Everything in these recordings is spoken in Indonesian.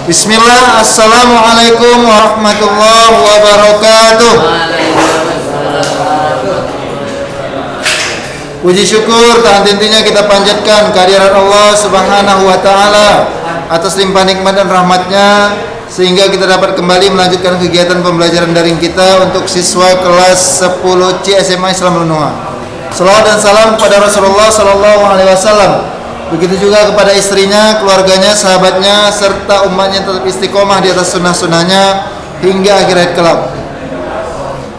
Bismillah, assalamualaikum warahmatullahi wabarakatuh. Puji syukur tak henti-hentinya kita panjatkan kehadirat Allah Subhanahu wa taala atas limpah nikmat dan rahmatnya sehingga kita dapat kembali melanjutkan kegiatan pembelajaran daring kita untuk siswa kelas 10 C SMA Islam Runuha. Salawat dan salam kepada Rasulullah sallallahu alaihi wasallam. Begitu juga kepada istrinya, keluarganya, sahabatnya, serta umatnya tetap istiqomah di atas sunnah-sunnahnya hingga akhir hayat kelak.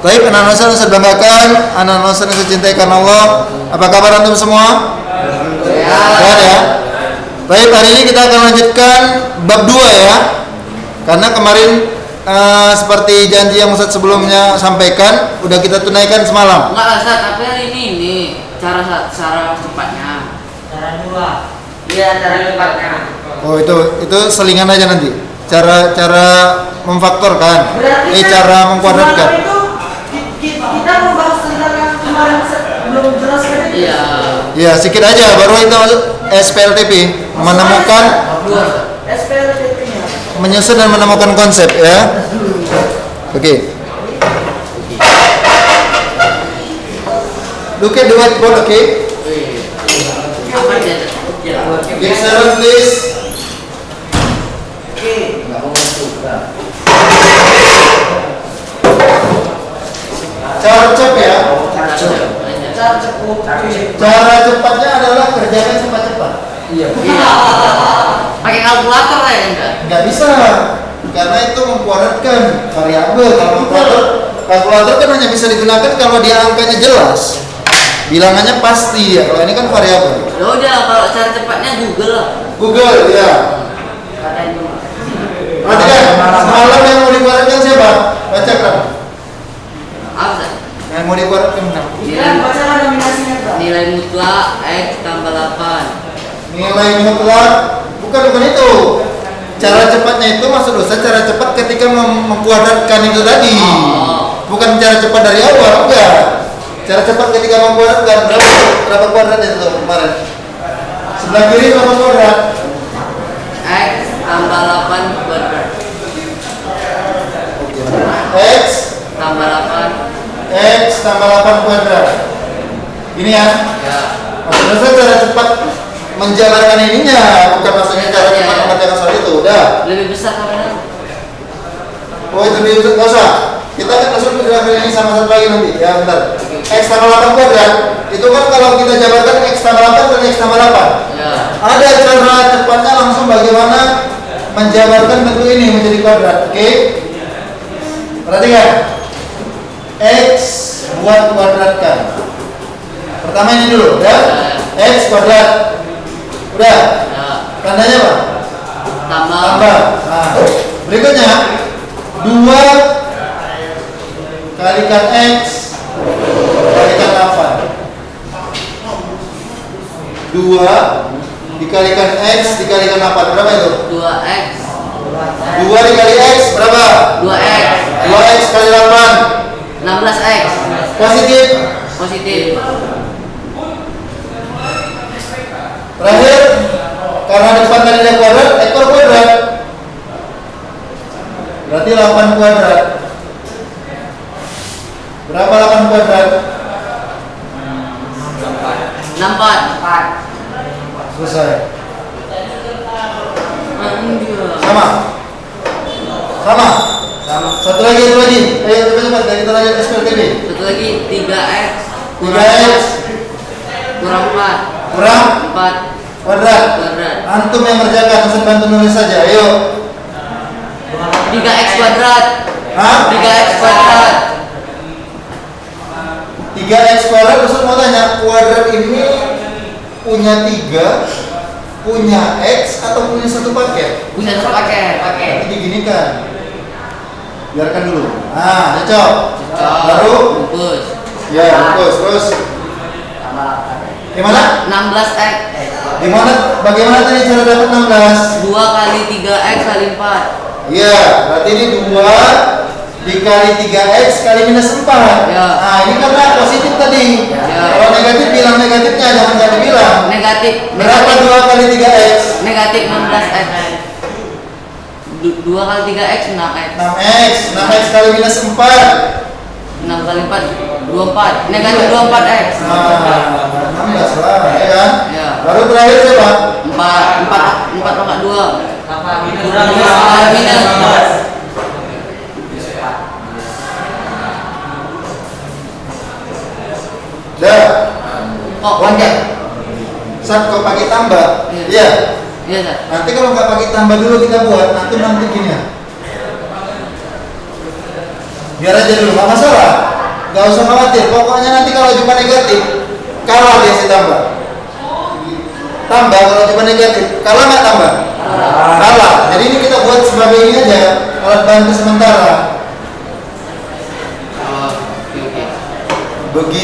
Baik, anak-anak yang saya banggakan, anak-anak yang saya cintai karena Allah. Apa kabar antum semua? Sehat ya? Baik, hari ini kita akan lanjutkan bab 2 ya. Karena kemarin seperti janji yang Ustaz sebelumnya sampaikan, udah kita tunaikan semalam. Enggak Ustaz, tapi hari ini cara cepatnya. Cara 2. Iya, cara cepatnya. Oh, itu selingan aja nanti. Cara memfaktorkan. Cara mengkuadratkan. Kita membahas tentang yang kemarin belum jelaskan. Iya. Iya, sedikit aja baru itu SPLTP menemukan SPLTP-nya. menyusun dan menemukan konsep ya. Oke. Look at the whiteboard, okay? Give seven please. Cara cepat ya. Cara cepatnya adalah kerjakan cepat-cepat. Iya. Pakai kalkulator lah ya enggak? Nggak bisa, karena itu mengkuadratkan variabel. Kalau kalkulator kan hanya bisa digunakan kalau dia angkanya jelas, bilangannya pasti ya. Kalau ini kan variabel. Ya udah, kalau cara cepatnya Google ya. Perhatikan, semalam yang mau dikuadratkan siapa? Bacakan. Apa? Yang mau dikuadratkan benar. Baca nominasinya, Pak. Nilai mutlak X tambah 8. Nilai mutlak bukan itu. Cara cepatnya itu maksud Ustaz cara cepat ketika mengkuadratkan itu tadi. Bukan cara cepat dari awal, enggak. Cara cepat ketika mengkuadratkan berapa kuadrat itu kemarin? Sebelah kiri berapa kuadrat? X tambah 8 kuadrat. X Tambah 8. X tambah 8 kuadrat. Ini ya. Ya. Maksud Ustaz cara cepat menjalankan ininya, bukan maksudnya cara cepat mengerjakan soal itu. Udah. Lebih besar kamera. Oh itu lebih besar, nggak usah. Kita akan langsung menjelaskan ini sama satu lagi nanti. Ya bentar. X tambah 8 kuadrat itu kan kalau kita jabarkan X tambah 8 dan X tambah 8. Ya. Ada cara cepatnya langsung bagaimana menjabarkan bentuk ini menjadi kuadrat. Oke? Perhatikan. X buat kuadratkan. Pertama ini dulu, ya. X kuadrat. Udah. Ya. Tandanya apa? Tambah. Nah, berikutnya 2 kalikan X kalikan 8. 2 dikalikan X dikalikan 8 berapa itu? 2X. 2 dikali X berapa? 2X. 2X kali 8 16X. positif. Terakhir, karena depan tadi ada kuadrat, ekor kuadrat. Berarti 8 kuadrat. Berapa 8 kuadrat? 64. Selesai. Sama. Sama. Satu lagi. Ayo cepat kita lanjut SPLTP. Satu lagi 3X 3X kurang 4. kurang 4 kuadrat. Antum yang mengerjakan, Ustaz bantu nulis saja. Ayo. 3X kuadrat. Hah? 3X kuadrat. 3X kuadrat, Ustaz mau tanya, kuadrat ini punya 3, punya X atau punya satu paket? Punya satu paket. Nanti diginikan. Biarkan dulu. Nah, cocok. Baru bungkus. ya, terus. Gimana? 16X. Bagaimana tadi cara dapat 16? 2 kali 3X kali 4. Iya, berarti ini 2 dikali 3X kali minus 4. Ya. Nah, ini karena positif tadi. Ya. Kalau negatif bilang negatifnya, jangan bilang. Negatif. Berapa 2 kali 3X? Negatif 16X. 2 kali 3x 6x. 6x. 6x kali minus 4. 6 kali 4 24. Negatif 24x. Nah, 16 lah, ya kan? Ya. Baru terakhir siapa? 4 pangkat 2. Kurang minus. Dah. Kok Langkah. Saat kau pakai tambah, Iya. iya. Iya, Sat. Nanti kalau nggak pakai tambah dulu kita buat, nanti gini ya. Biar aja dulu, nggak masalah. Nggak usah khawatir. Pokoknya nanti kalau cuma negatif, kalah dia si tambah. Tambah kalau cuma negatif, kalah nggak tambah? Kalah. Jadi ini kita buat sebagai ini aja, alat bantu sementara. Oh, oke.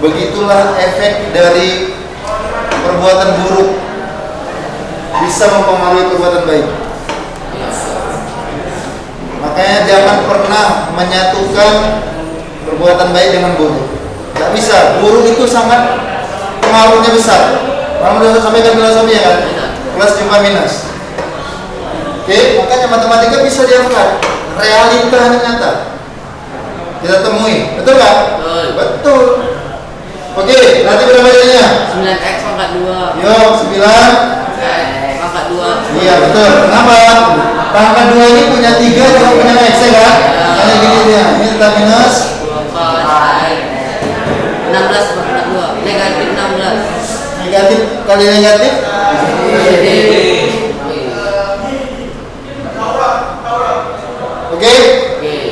Begitulah efek dari perbuatan buruk bisa mempengaruhi perbuatan baik. Makanya jangan pernah menyatukan perbuatan baik dengan buruk. Gak bisa. Buruk itu sangat pengaruhnya besar. Kamu udah sampaikan filosofi ya kan? Plus jumlah minus. Oke, makanya matematika bisa diangkat. Realita nyata. Kita temui, betul nggak? Betul. Betul. Oke, nanti berapa jadinya? 9x pangkat 2. Yuk, 9. Pangkat 2. Iya, betul. Kenapa? Pangkat 2 ini punya 3 juga punya x ya kan? Kayak gini dia. Ini tetap minus 16 pangkat 2. Negatif 16. negatif kali negatif. Oke?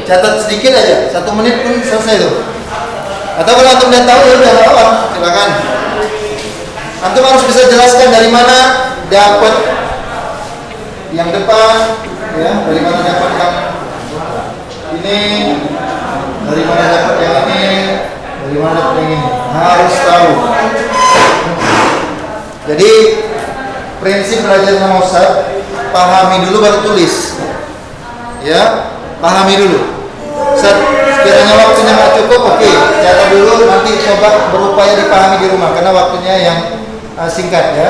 Catat sedikit aja. 1 menit pun selesai tuh. Atau kalau antum udah tahu ya udah apa? Silakan. Antum harus bisa jelaskan dari mana dapat yang depan, ya, dari mana dapat yang ini, dari mana dapat yang ini, dari mana dapat yang ini. Harus tahu. Jadi prinsip belajar sama Ustaz, pahami dulu baru tulis. Ya, pahami dulu. Sekiranya waktunya nggak cukup, oke, catat dulu, nanti coba berupaya dipahami di rumah karena waktunya yang singkat ya.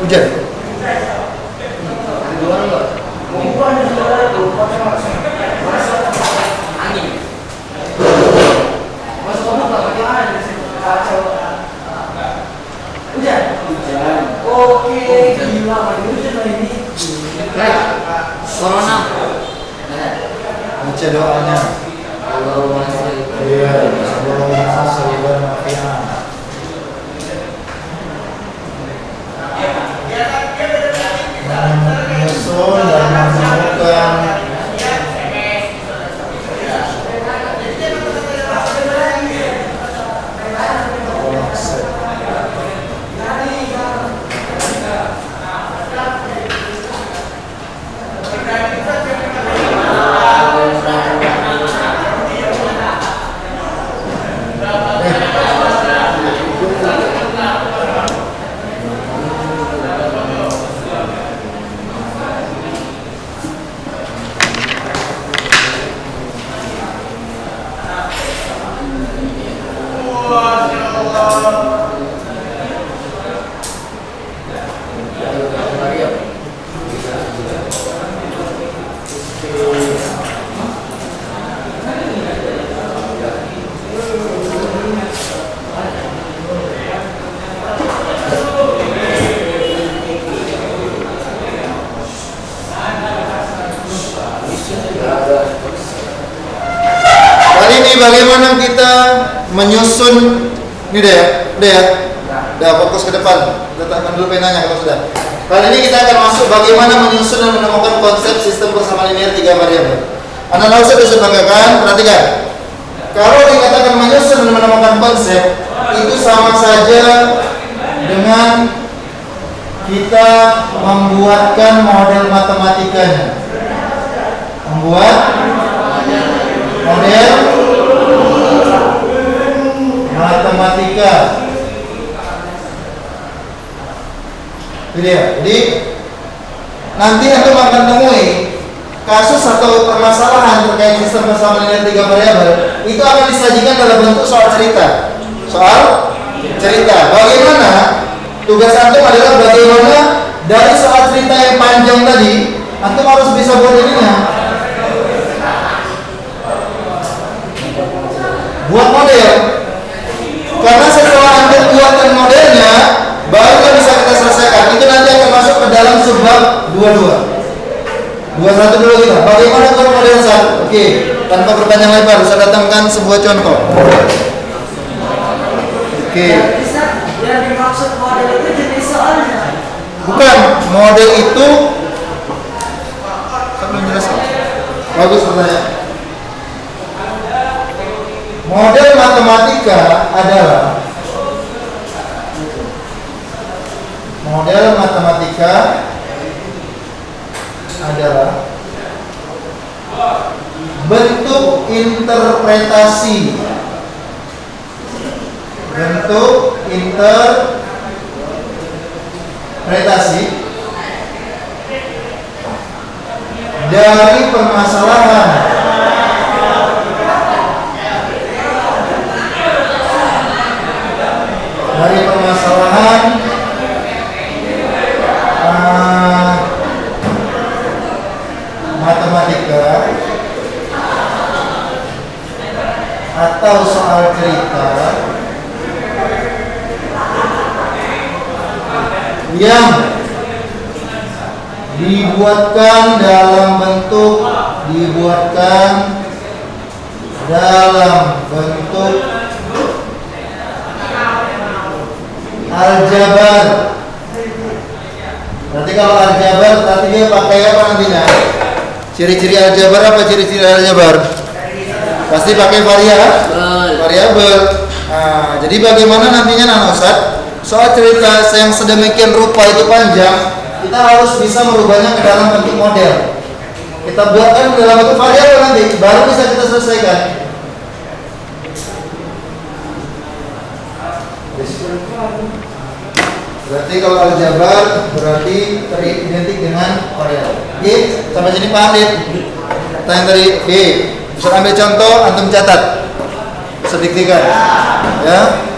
Hujan. Corona. Baca doanya. Iya, Allahumma shalli ala menyusun dan menemukan kali ini bagaimana kita menyusun ini deh ya, udah fokus ke depan. Letakkan dulu penanya kalau sudah. Kali ini kita akan masuk bagaimana menyusun dan menemukan konsep sistem persamaan linear 3 variabel. Anak-anak usah disebanggakan, perhatikan. Kalau dikatakan menyusun dan menemukan konsep, itu sama saja dengan kita membuatkan model matematikanya. Membuat model matematika. Jadi ya, jadi nanti antum akan temui kasus atau permasalahan terkait sistem persamaan linear 3 variabel itu akan disajikan dalam bentuk soal cerita. Soal cerita. Bagaimana tugas antum adalah bagaimana dari soal cerita yang panjang tadi antum harus bisa buat ininya. Buat model. Karena setelah antum buatkan modelnya, baru bisa kita selesaikan. Itu nanti akan masuk ke dalam subbab 22. 21 dulu kita. Bagaimana buat model 1? Oke, tanpa berpanjang lebar, saya datangkan sebuah contoh. Oke. Yang dimaksud model itu jenis soalnya. Bukan, model itu saya belum jelaskan. Bagus pertanyaan. Model matematika adalah bentuk interpretasi dari permasalahan matematika atau soal cerita yang dibuatkan dalam bentuk aljabar. Berarti kalau aljabar berarti dia pakai apa nantinya? Ciri-ciri aljabar apa ciri-ciri aljabar? Pasti pakai variabel. Nah, jadi bagaimana nantinya nanosat soal cerita yang sedemikian rupa itu panjang, kita harus bisa merubahnya ke dalam bentuk model. Kita buatkan ke dalam bentuk variabel nanti, baru bisa kita selesaikan. Berarti kalau aljabar berarti teridentik dengan variabel. Oke, sampai sini paham deh? Pertanyaan tadi. Oke, bisa ambil contoh, antum catat, sediktikan, ya.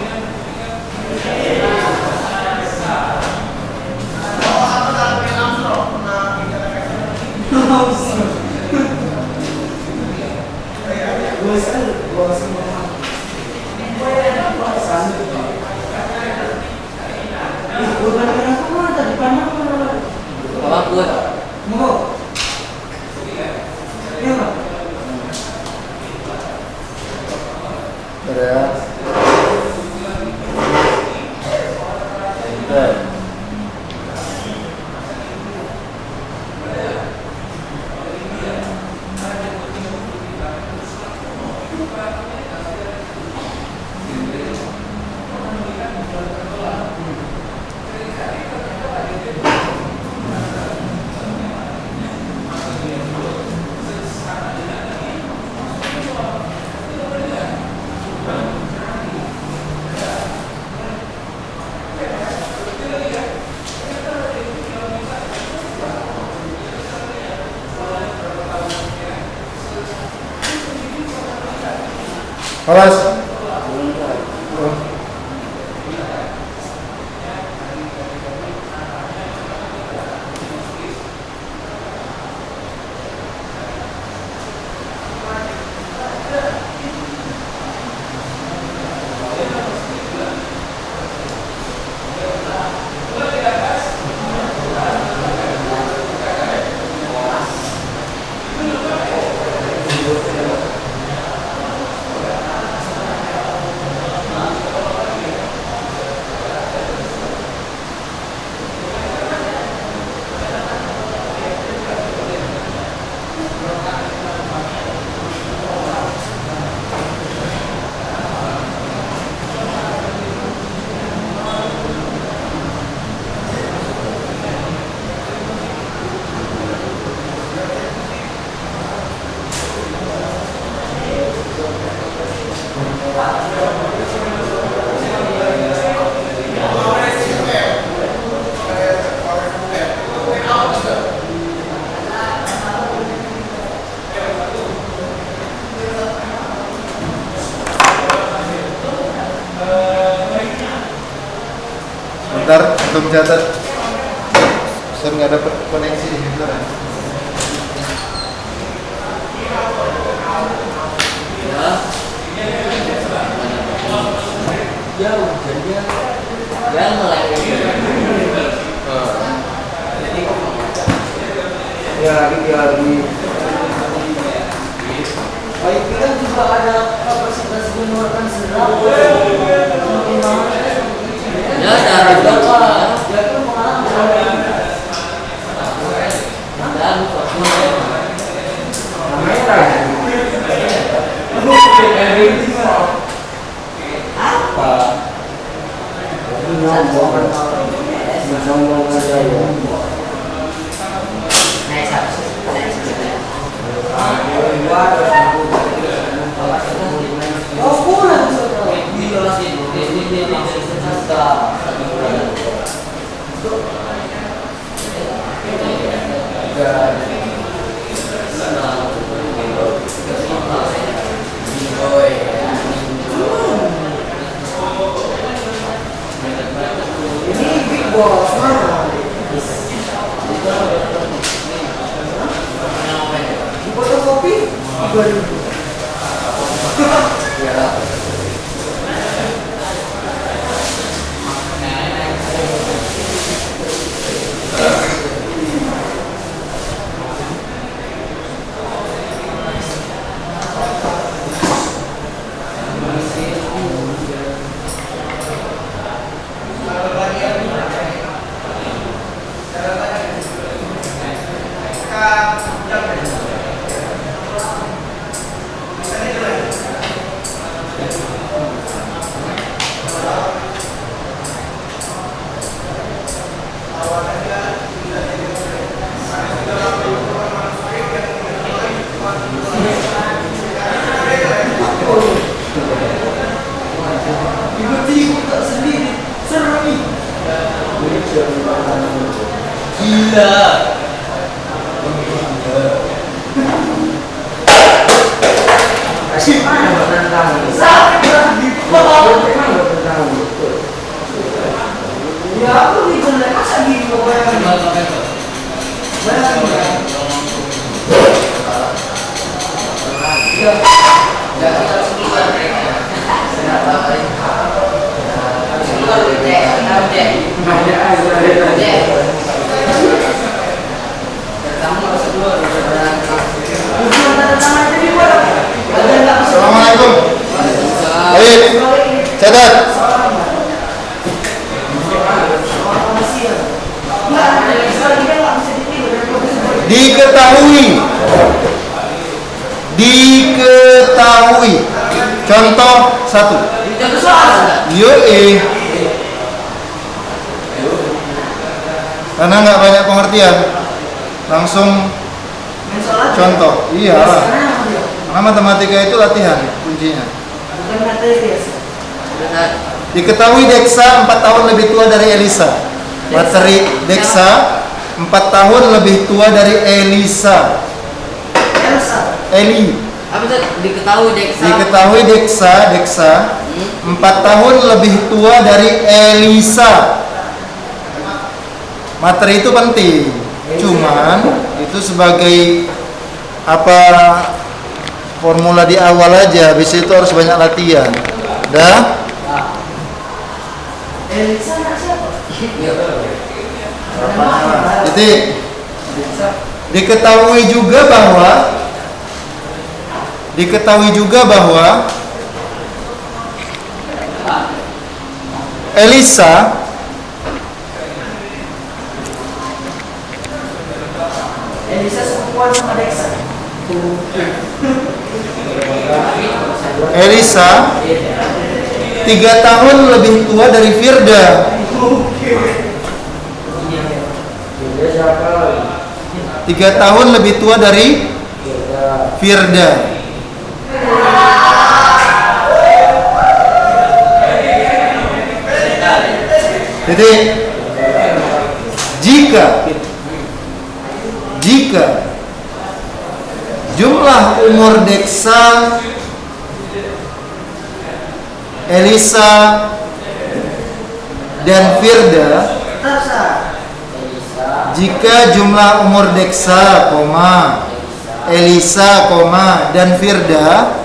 Awas. Antum catat. Saya nggak dapat koneksi di situ. Jauh, dia mulai. lagi. Baik kita juga ada kapasitas mengeluarkan serat. Semakin lama Ya, dari berapa? dia pun pengalaman. Assalamualaikum. Baik, catat. Diketahui. Contoh 1. Karena nggak banyak pengertian, langsung contoh. Iya. Karena matematika itu latihan kuncinya. Diketahui Deksa 4 tahun lebih tua dari Elisa. Materi Deksa 4 tahun lebih tua dari Elisa. Eli. Apa itu diketahui Deksa? Diketahui Deksa 4 tahun lebih tua dari Elisa. Materi itu penting. Cuman itu sebagai apa, formula di awal aja. Habis itu harus banyak latihan. Dah? Elisa anak siapa? Jadi diketahui juga bahwa Elisa sepupuan sama Deksa. Elisa 3 tahun lebih tua dari Firda. 3 tahun lebih tua dari Firda. Jadi jika jumlah umur Deksa, Elisa dan Firda Bentar, Sa. Jika jumlah umur Deksa, Elisa, dan Firda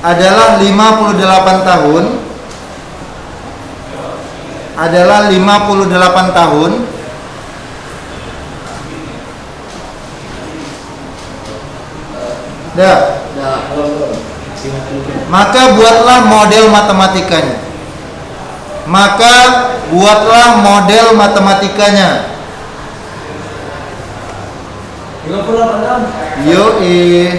adalah 58 tahun, dah. Maka buatlah model matematikanya. 58 tahun. Yoi.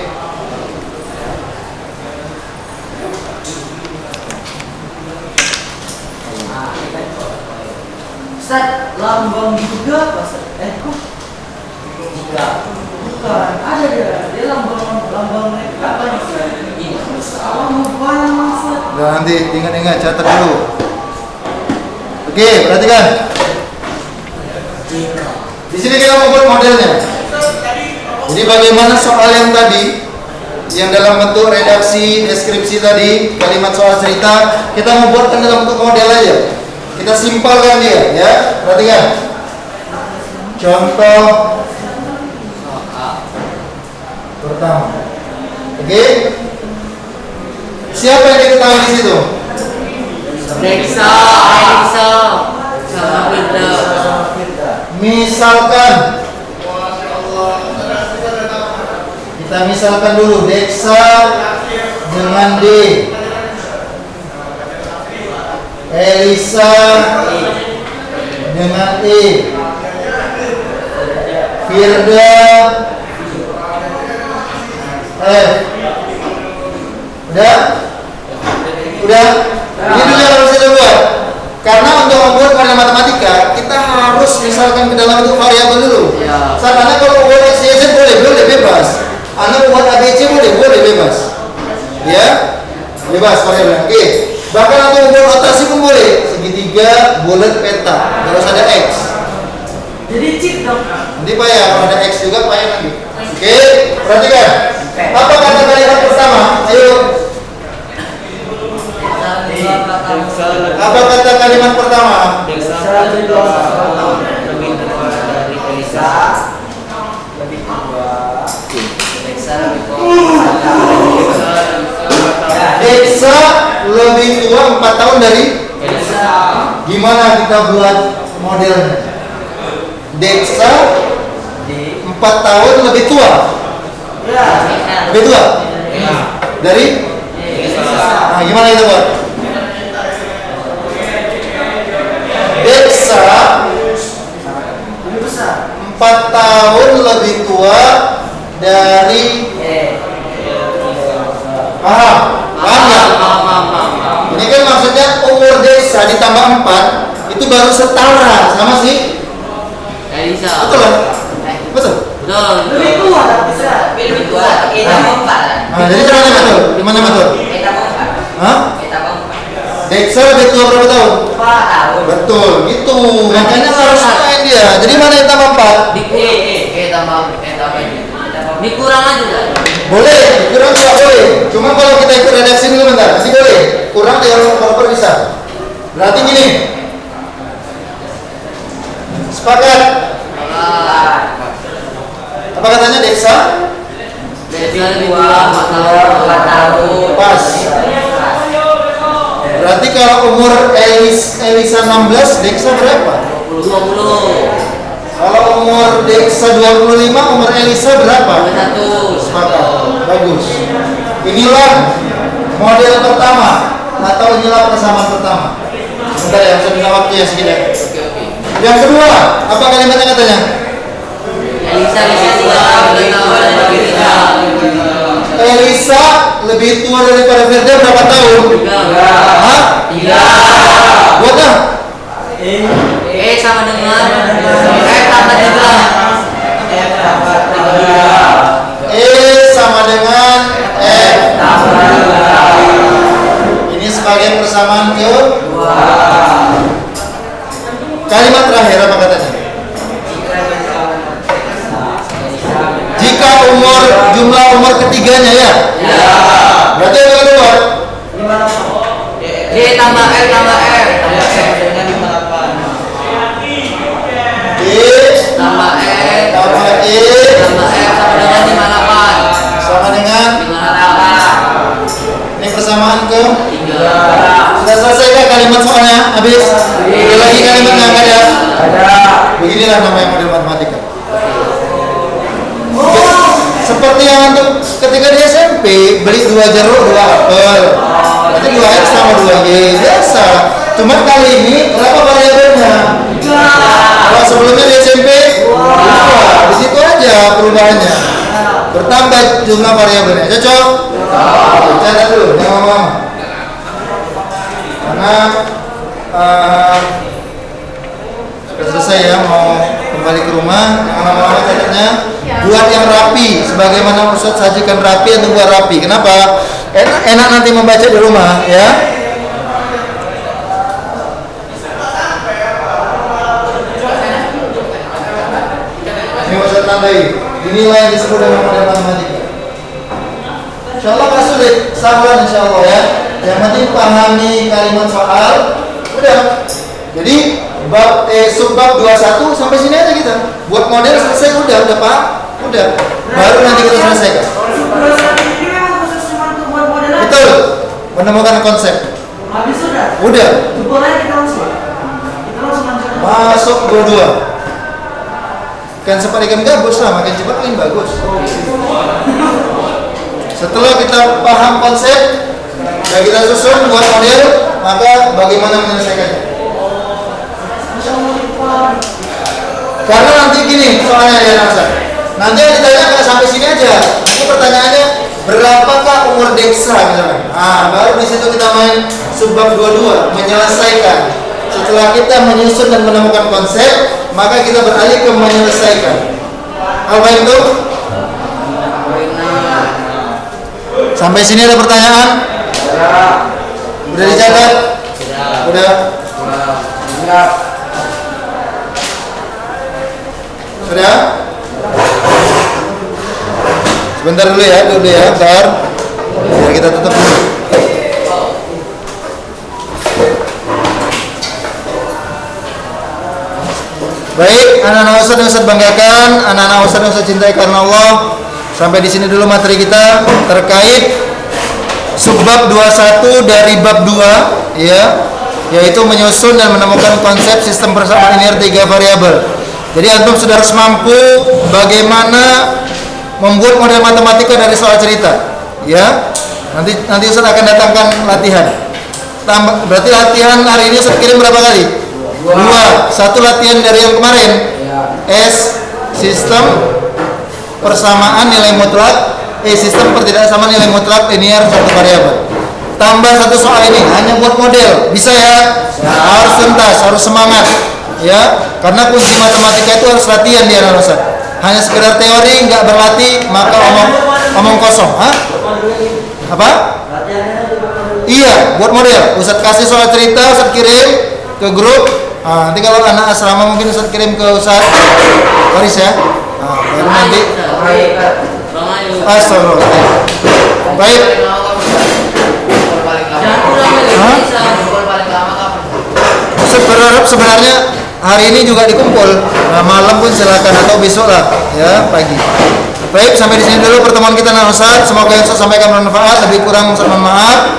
Ustaz, lambang juga apa, Ustaz? Kok? Bukan. Ada dia lambang apa nih, Ustaz? Lambang Ustaz. Nah, nanti ingat-ingat, catat dulu. Oke, perhatikan. Di sini kita membuat modelnya. Jadi bagaimana soal yang tadi, yang dalam bentuk redaksi, deskripsi tadi, kalimat soal cerita, kita membuatkan dalam bentuk model aja. Kita simpelkan dia, ya. Perhatikan. Contoh pertama. Oke. Siapa yang diketahui di situ? Deksa, Elisa, sama Firda. Misalkan kita misalkan dulu Deksa dengan D, Elisa dengan E, Firda F. Udah? Ini dulu yang harus kita buat. Karena untuk membuat model matematika kita harus misalkan ke dalam bentuk variabel dulu. Ya. Karena kalau buat X, Y, Z boleh bebas. Anda buat ABC boleh bebas. Ya, bebas variabel. Oke. Bahkan untuk membuat rotasi pun boleh. Segitiga, bulat, peta. Harus ada X. Jadi cheat dong. Nanti payah kalau ada X juga payah nanti. Oke, perhatikan. Apa kata kalimat pertama? Ayo. Apa kata kalimat pertama? Deksa lebih tua 4 tahun dari Elisa. Gimana kita buat modelnya? Deksa 4 tahun lebih tua. Lebih tua dari Elisa. Nah, gimana kita buat? Deksa 4 tahun lebih tua dari Paham nggak? Ini kan maksudnya umur Deksa ditambah 4 itu baru setara sama si Elisa. Betul lah? Betul? Betul. Lebih tua tapi Ustaz. Lebih tua. Kita mau 4. Nah, jadi gimana betul? Gimana betul? Kita mau 4. Hah? Kita mau 4. Deksa lebih tua berapa tahun? 4 tahun. Betul, gitu. Makanya harus main dia. Jadi mana yang tambah 4? Dikurang aja kan? Boleh, kurang juga boleh. Cuma kalau kita ikut redaksi dulu bentar, nanti boleh. Kurang kalau bisa. Berarti gini. Sepakat? Apa katanya Deksa? Deksa lebih tua 4 tahun. Pas. Berarti kalau umur Elisa 16, Deksa berapa? 20. Kalau umur Deksa 25, umur Elisa berapa? 21. Sepakat. Bagus. Inilah model pertama atau inilah persamaan pertama. Bentar ya, saya minta waktu ya sedikit. Oke. Yang kedua, apa kalimatnya katanya? Elisa lebih tua 3 tahun dari Firda. Elisa lebih tua daripada Firda berapa tahun? 3. Hah? 3. Buat ah? Sama dengan tambah 3. Sama dengan F. Ini sebagai persamaan kedua. Kalimat terakhir apa katanya? Jika jumlah umur ketiganya ya? Berarti apa kedua? D tambah L tambah R. tambah X tambah E tambah F sama dengan 58. sama dengan 58. ini persamaan ke 3. sudah selesai kan kalimat soalnya? Habis? Ada lagi kalimat yang ada? Beginilah namanya model matematika. Seperti yang untuk ketika di SMP beli 2 jeruk 2 apel, nanti 2 X sama 2 Y biasa. Cuma kali ini berapa variabelnya? Kalau sebelumnya di SMP 2, di situ aja perubahannya. Bertambah jumlah variabelnya. Cocok? Catat dulu, jangan ngomong. Karena sudah selesai ya, mau kembali ke rumah. Jangan lama-lama catatnya. Buat yang rapi, sebagaimana Ustaz sajikan rapi atau buat rapi. Kenapa? Enak nanti membaca di rumah, ya. Ini Ustaz tandai. Inilah yang disebut dengan model matematika. Insyaallah nggak sulit, sabar insyaallah ya. Yang penting pahami kalimat soal, udah. Jadi subbab 21 sampai sini aja kita. Buat model selesai udah Pak. Udah. Baru nanti kita selesaikan. Ini memang khusus cuma untuk buat model aja. Betul. Menemukan konsep. Habis sudah. Udah. Jempol aja kita langsung lanjut. Masuk 22. Kan sempat ikan gabus lah, makin cepat makin bagus. Setelah kita paham konsep dan kita susun buat model, maka bagaimana menyelesaikannya? Karena nanti gini soalnya ya Nasa. Nanti yang ditanya nggak sampai sini aja. Nanti pertanyaannya berapakah umur Deksa misalnya. Baru di situ kita main subbab 22 menyelesaikan. Setelah kita menyusun dan menemukan konsep, maka kita beralih ke menyelesaikan. Apa itu? Sampai sini ada pertanyaan? Udah dicatat? Udah. Sudah? Sebentar dulu ya, bentar. Biar kita tutup dulu. Baik, anak-anak Ustaz yang Ustaz banggakan, anak-anak Ustaz yang Ustaz cintai karena Allah. Sampai di sini dulu materi kita terkait subbab 21 dari bab 2 ya, yaitu menyusun dan menemukan konsep sistem persamaan linear 3 variabel. Jadi antum sudah harus mampu bagaimana membuat model matematika dari soal cerita, ya. Nanti Ustaz akan datangkan latihan. Berarti latihan hari ini Ustaz kirim berapa kali? 2. Satu latihan dari yang kemarin. S sistem persamaan nilai mutlak, sistem pertidaksamaan nilai mutlak linear satu variabel. Tambah satu soal ini hanya buat model, bisa ya? Harus tuntas, harus semangat. Ya, karena kunci matematika itu harus latihan di anak Ustaz. Hanya sekedar teori nggak berlatih maka omong kosong. Apa? Iya, buat model. Ustaz kasih soal cerita, Ustaz kirim ke grup. Nanti kalau anak asrama mungkin Ustaz kirim ke Ustaz Faris ya. Baru nanti. Astagfirullah. Baik. Ustaz berharap sebenarnya hari ini juga dikumpul. Malam pun silakan atau besok lah ya pagi. Baik, sampai di sini dulu pertemuan kita dengan Ustaz. Semoga yang Ustaz sampaikan bermanfaat. Lebih kurang Ustaz mohon maaf.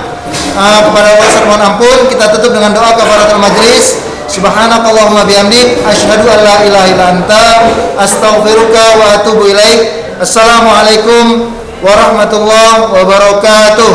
Kepada Allah Ustaz mohon ampun. Kita tutup dengan doa kafaratul majlis. Subhanakallahumma bihamdik asyhadu an la ilaha illa anta astaghfiruka wa atubu ilaik. Assalamualaikum warahmatullahi wabarakatuh.